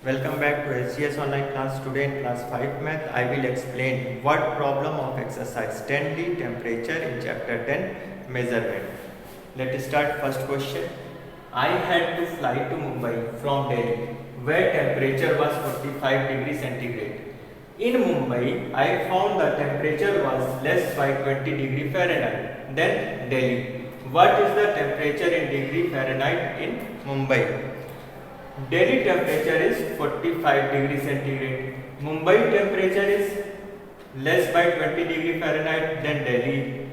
Welcome back to SGS online class. Today in class 5 math I will explain what problem of exercise 10D temperature in chapter 10 measurement. Let's start first question. I had to fly to Mumbai from Delhi where temperature was 45 degrees centigrade. In Mumbai I found the temperature was less by 20 degree Fahrenheit than Delhi. What is the temperature in degree Fahrenheit in Mumbai? Delhi temperature is 45 degree centigrade. Mumbai temperature is less by 20 degree Fahrenheit than Delhi,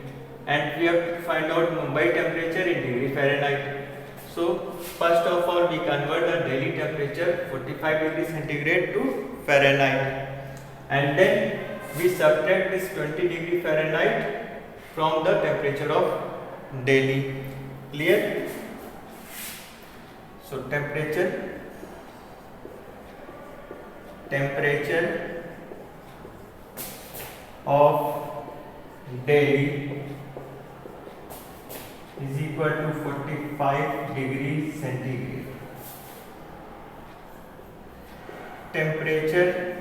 and we have to find out Mumbai temperature in degree Fahrenheit. So first of all we convert the Delhi temperature 45 degree centigrade to Fahrenheit, and then we subtract this 20 degree Fahrenheit from the temperature of Delhi. Clear? So temperature of Delhi is equal to 45 degrees centigrade. Temperature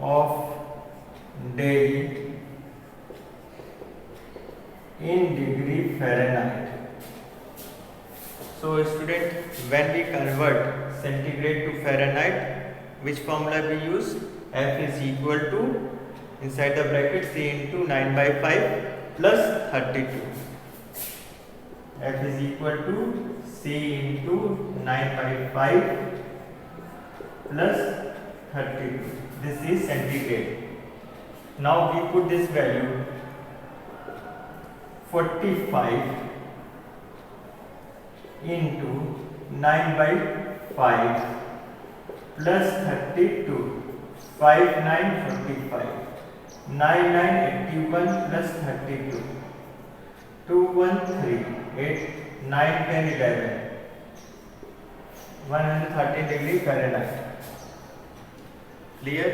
of Delhi in degree Fahrenheit. So student, when we convert centigrade to Fahrenheit, which formula we use? F is equal to, inside the bracket, C into 9 by 5 plus 32. F is equal to C into 9 by 5 plus 32. This is centigrade. Now we put this value 45 into 9 by 5 plus 32. 5 9 45. 9 9 81 plus 32. 2 1 3 8 9 10 11. 113 degree Fahrenheit. Clear?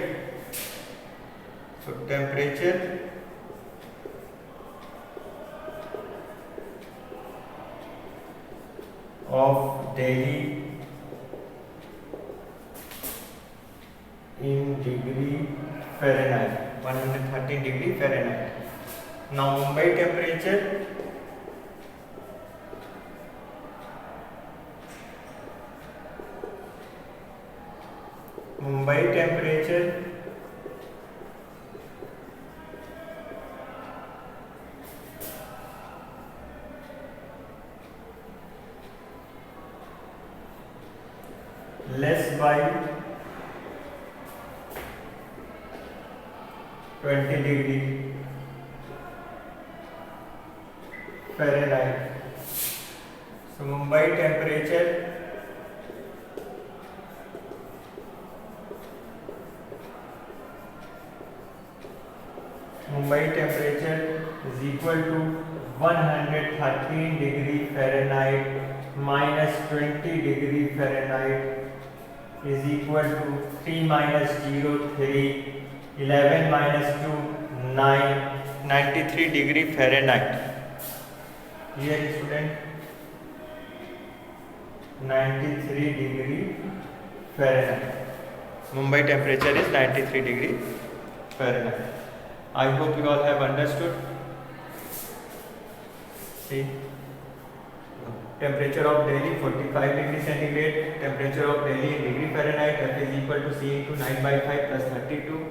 So temperature of Delhi in degree Fahrenheit, 113 degree Fahrenheit. Now Mumbai temperature, less by 20 degree Fahrenheit. So Mumbai temperature is equal to 113 degree Fahrenheit minus 20 degree Fahrenheit is equal to 3 minus 0 3, 11 minus 2 9, 93 degree Fahrenheit. Here student, 93 degree Fahrenheit. Mumbai temperature is 93 degree Fahrenheit. I hope you all have understood. See, temperature of Delhi 45 degree centigrade, temperature of Delhi in degree Fahrenheit, F is equal to C into 9 by 5 plus 32.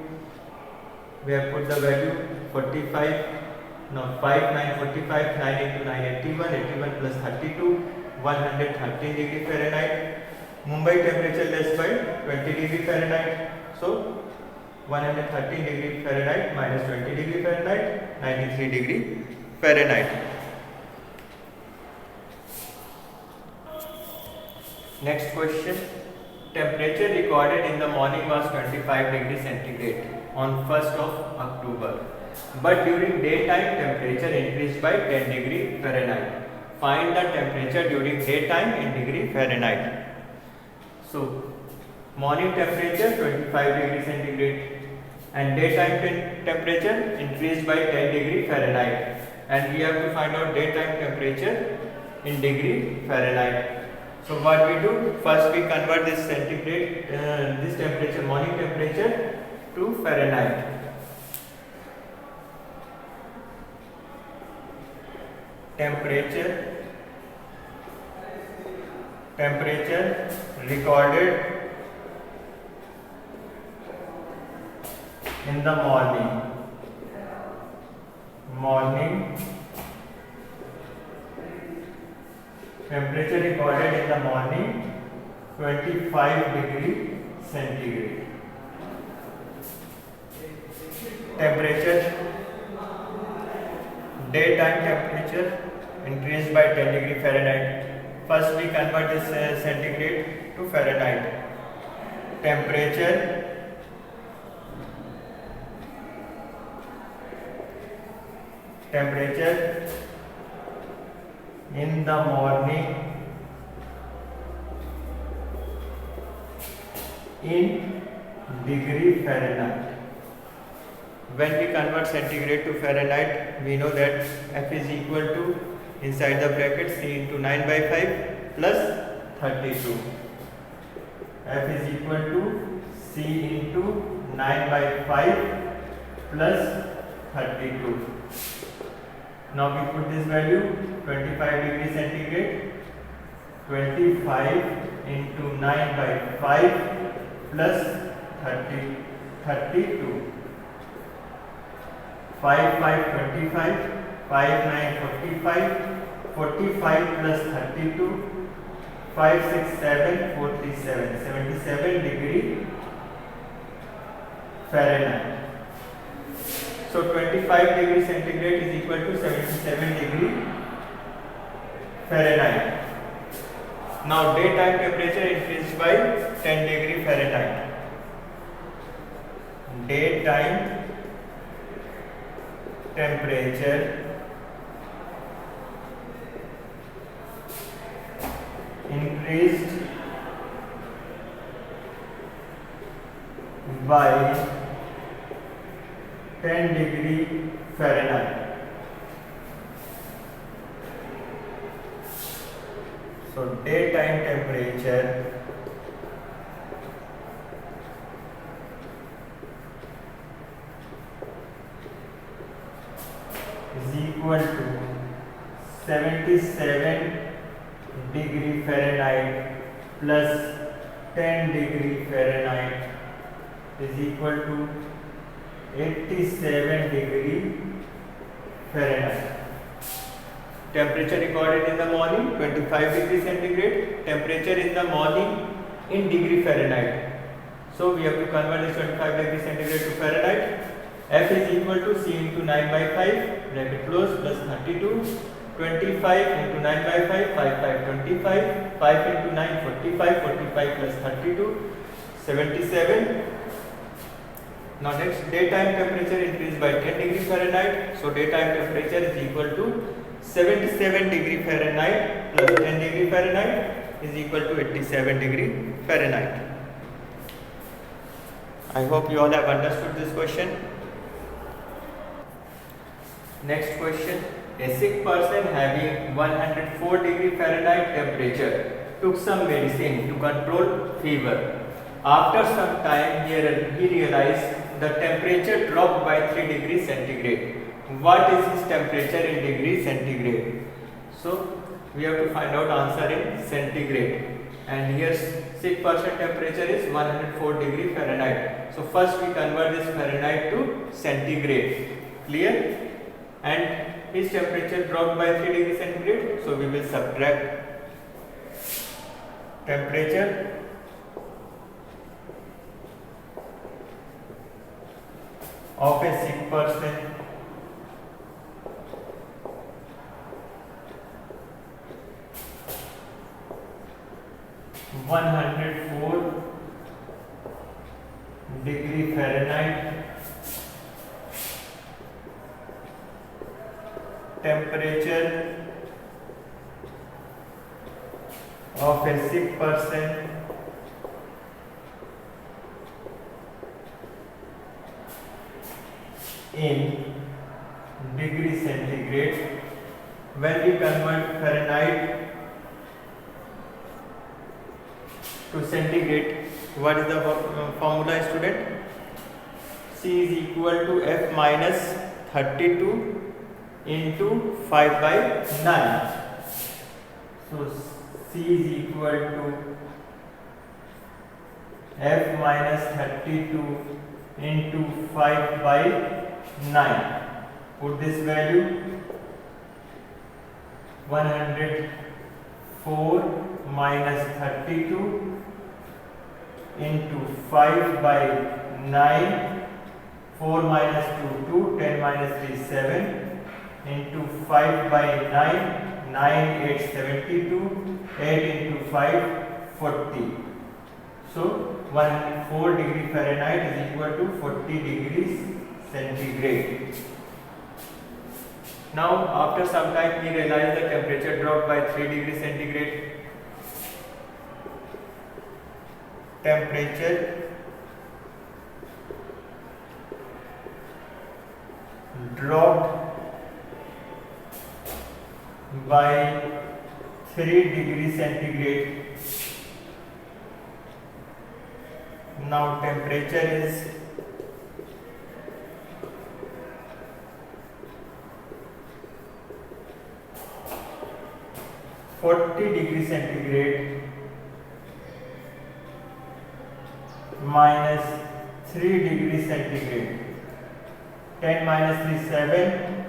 We have put the value 45, now 5 9 45, 9 into 9 81, 81 plus 32, 113 degree Fahrenheit. Mumbai temperature less by 20 degree Fahrenheit. So 113 degree Fahrenheit minus 20 degree Fahrenheit, 93 degree Fahrenheit. Next question. Temperature recorded in the morning was 25 degree centigrade on 1st of October. But during daytime temperature increased by 10 degree Fahrenheit. Find the temperature during daytime in degree Fahrenheit. So morning temperature 25 degree centigrade and daytime temperature increased by 10 degree Fahrenheit, and we have to find out daytime temperature in degree Fahrenheit. So what we do? First we convert this centigrade, this temperature, morning temperature, to Fahrenheit. Temperature recorded in the morning. Temperature recorded in the morning, 25 degree centigrade. Daytime temperature increased by 10 degree Fahrenheit. First we convert this centigrade to Fahrenheit. Temperature in the morning in degree Fahrenheit. When we convert centigrade to Fahrenheit, we know that F is equal to, inside the bracket, C into 9 by 5 plus 32. F is equal to C into 9 by 5 plus 32. Now we put this value, 25 degree centigrade, 25 into 9 by 5 plus 32. 5, 5, 25, 5, 9, 45, 45 plus 32, 5, 6, 7, 47, 77 degree Fahrenheit. So 25 degree centigrade is equal to 77 degree Fahrenheit. Now daytime temperature increased by 10 degree Fahrenheit. Daytime temperature increased by 10 degree Fahrenheit. So daytime temperature is equal to 77 degree Fahrenheit plus 10 degree Fahrenheit is equal to 87 degree Fahrenheit. Temperature recorded in the morning, 25 degree centigrade. Temperature in the morning in degree Fahrenheit. So we have to convert this 25 degree centigrade to Fahrenheit. F is equal to C into 9 by 5, bracket close, plus 32. 25 into 9 by 5, 5, 25. 5 into 9, 45. 45 plus 32, 77. Now next, daytime temperature increased by 10 degree Fahrenheit. So daytime temperature is equal to 77 degree Fahrenheit plus 10 degree Fahrenheit is equal to 87 degree Fahrenheit. I hope you all have understood this question. Next question. A sick person having 104 degree Fahrenheit temperature took some medicine to control fever. After some time, he realized the temperature dropped by 3 degrees centigrade. What is his temperature in degree centigrade? So we have to find out answer in centigrade. And here sick person temperature is 104 degree Fahrenheit. So first we convert this Fahrenheit to centigrade. Clear? And his temperature dropped by 3 degree centigrade. So we will subtract temperature of a sick person (104 degree Fahrenheit) temperature of a sick person in degree centigrade. When we convert Fahrenheit to centigrade. What is the formula, student? C is equal to F minus 32 into 5 by 9. So C is equal to F minus 32 into 5 by 9. Put this value 104 minus 32 into 5 by 9. 4 minus 2, 2, 10 minus 3, 7 into 5 by 9, 9, 8, 72, 8 into 5, 40. So 104 degree Fahrenheit is equal to 40 degrees centigrade. Now after some time we realize the temperature dropped by 3 degrees centigrade. Temperature dropped by 3 degrees centigrade. Now temperature is 40 degrees centigrade minus 3 degrees centigrade. 10 minus 3, 7.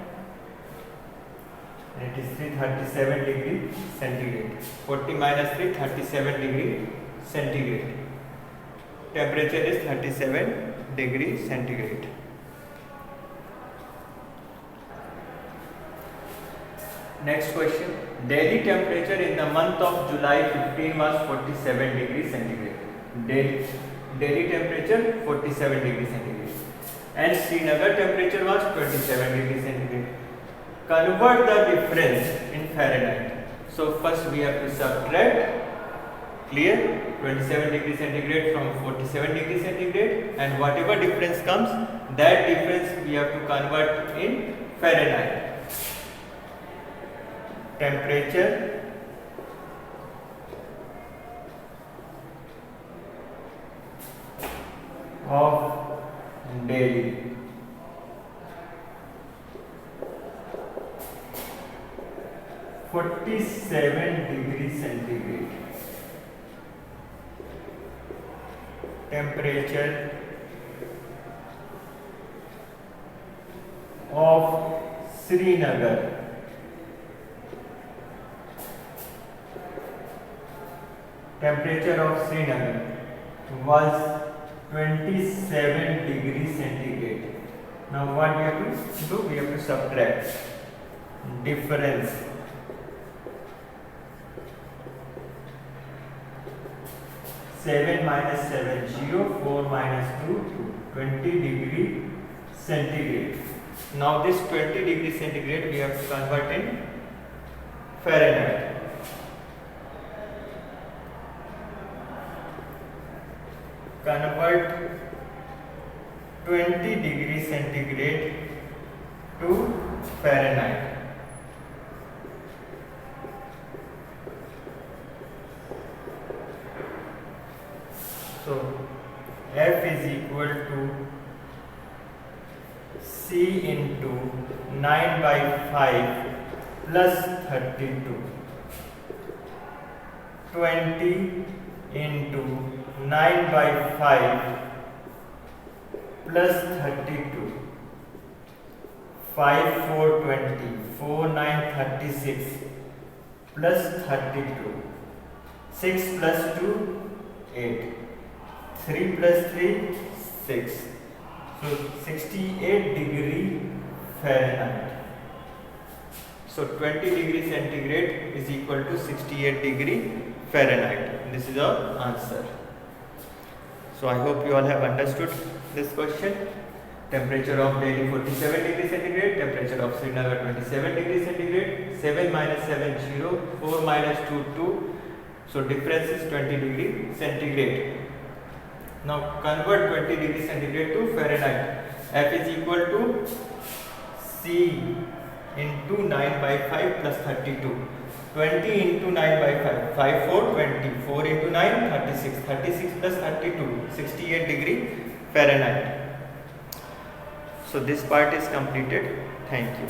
It is 337 degree centigrade. 40 minus 3, 37 degree centigrade. Temperature is 37 degree centigrade. Next question. Daily temperature in the month of July 15 was 47 degree centigrade. Daily temperature 47 degree centigrade. And Srinagar temperature was 27 degree centigrade. Convert the difference in Fahrenheit. So first we have to subtract, clear, 27 degree centigrade from 47 degree centigrade, and whatever difference comes, that difference we have to convert in Fahrenheit. Temperature of Delhi. (47 centigrade). Temperature of Srinagar. Temperature of Srinagar was 27 degrees centigrade. Now what we have to do? We have to subtract difference. Seven minus 7, 0, 4 minus 2, 2, 20 degree centigrade. Now this 20 degree centigrade we have to convert in Fahrenheit. Convert 20 degree centigrade to Fahrenheit. So F is equal to C into 9 by 5 plus 32. 20 into 9 by 5 plus 32. 5, 4, 20. 4, 9, 36 plus 32. 6 plus 2, 8. 3 plus 3, 6. So 68 degree Fahrenheit. So 20 degree centigrade is equal to 68 degree Fahrenheit. This is our answer. So I hope you all have understood this question. Temperature of Delhi 47 degree centigrade, temperature of Srinagar 27 degree centigrade, 7 minus 7 0, 4 minus 2 2. So difference is 20 degree centigrade. Now convert 20 degree centigrade to Fahrenheit. F is equal to C into 9 by 5 plus 32. 20 into 9 by 5, 5 4 20, 4 into 9 36, 36 plus 32, 68 degree Fahrenheit. So this part is completed. Thank you.